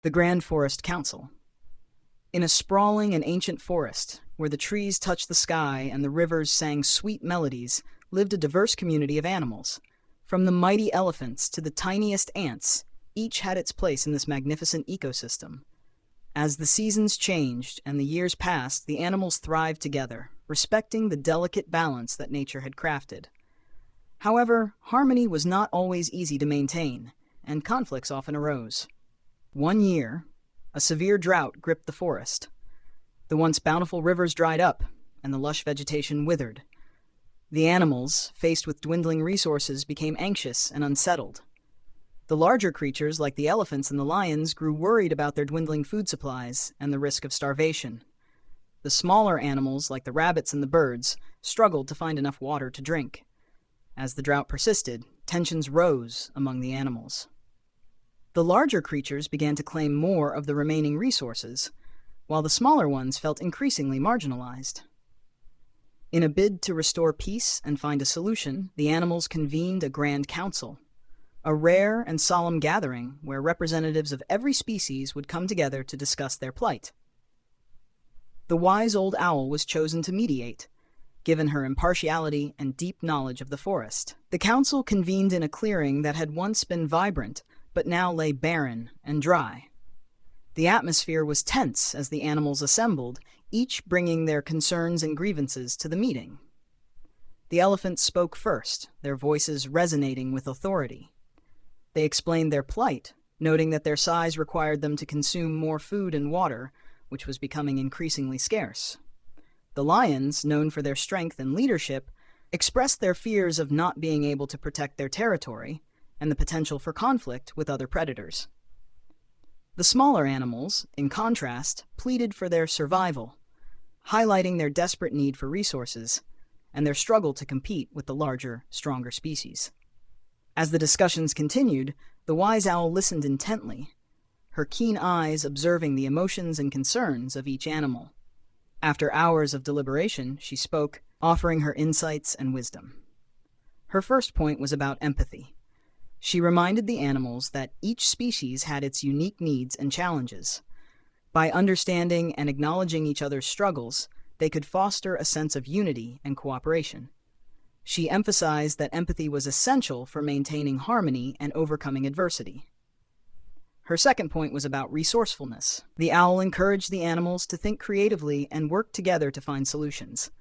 The Grand Forest Council. In a sprawling and ancient forest, where the trees touched the sky and the rivers sang sweet melodies, lived a diverse community of animals. From the mighty elephants to the tiniest ants, each had its place in this magnificent ecosystem. As the seasons changed and the years passed, the animals thrived together, respecting the delicate balance that nature had crafted. However, harmony was not always easy to maintain, and conflicts often arose. One year, a severe drought gripped the forest. The once bountiful rivers dried up, and the lush vegetation withered. The animals, faced with dwindling resources, became anxious and unsettled. The larger creatures, like the elephants and the lions, grew worried about their dwindling food supplies and the risk of starvation. The smaller animals, like the rabbits and the birds, struggled to find enough water to drink. As the drought persisted, tensions rose among the animals. The larger creatures began to claim more of the remaining resources, while the smaller ones felt increasingly marginalized. In a bid to restore peace and find a solution, the animals convened a grand council, a rare and solemn gathering where representatives of every species would come together to discuss their plight. The wise old owl was chosen to mediate, given her impartiality and deep knowledge of the forest. The council convened in a clearing that had once been vibrant, but now lay barren and dry. The atmosphere was tense as the animals assembled, each bringing their concerns and grievances to the meeting. The elephants spoke first, their voices resonating with authority. They explained their plight, noting that their size required them to consume more food and water, which was becoming increasingly scarce. The lions, known for their strength and leadership, expressed their fears of not being able to protect their territory and the potential for conflict with other predators. The smaller animals, in contrast, pleaded for their survival, highlighting their desperate need for resources and their struggle to compete with the larger, stronger species. As the discussions continued, the wise owl listened intently, her keen eyes observing the emotions and concerns of each animal. After hours of deliberation, she spoke, offering her insights and wisdom. Her first point was about empathy. She reminded the animals that each species had its unique needs and challenges. By understanding and acknowledging each other's struggles, they could foster a sense of unity and cooperation. She emphasized that empathy was essential for maintaining harmony and overcoming adversity. Her second point was about resourcefulness. The owl encouraged the animals to think creatively and work together to find solutions.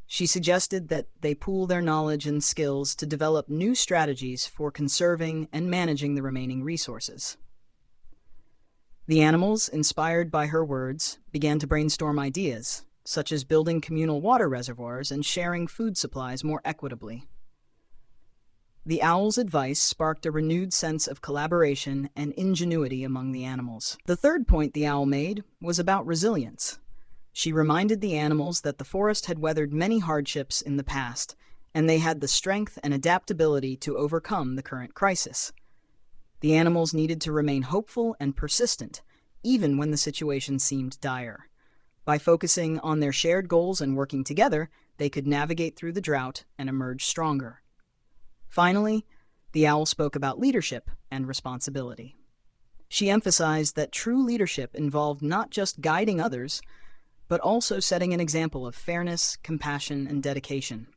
She suggested that they pool their knowledge and skills to develop new strategies for conserving and managing the remaining resources. The animals, inspired by her words, began to brainstorm ideas, such as building communal water reservoirs and sharing food supplies more equitably. The owl's advice sparked a renewed sense of collaboration and ingenuity among the animals. The third point the owl made was about resilience. She reminded the animals that the forest had weathered many hardships in the past, and they had the strength and adaptability to overcome the current crisis. The animals needed to remain hopeful and persistent, even when the situation seemed dire. By focusing on their shared goals and working together, they could navigate through the drought and emerge stronger. Finally, the owl spoke about leadership and responsibility. She emphasized that true leadership involved not just guiding others, but also setting an example of fairness, compassion, and dedication.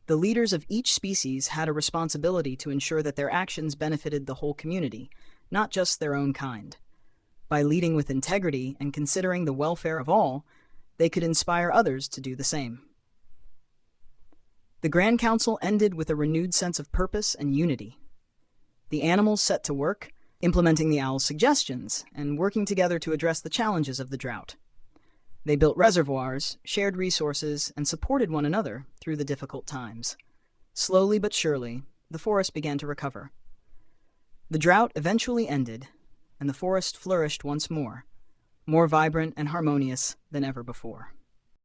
The leaders of each species had a responsibility to ensure that their actions benefited the whole community, not just their own kind. By leading with integrity and considering the welfare of all, they could inspire others to do the same. The Grand Council ended with a renewed sense of purpose and unity. The animals set to work, implementing the owl's suggestions and working together to address the challenges of the drought. They built reservoirs, shared resources, and supported one another through the difficult times. Slowly but surely, the forest began to recover. The drought eventually ended, and the forest flourished once more vibrant and harmonious than ever before.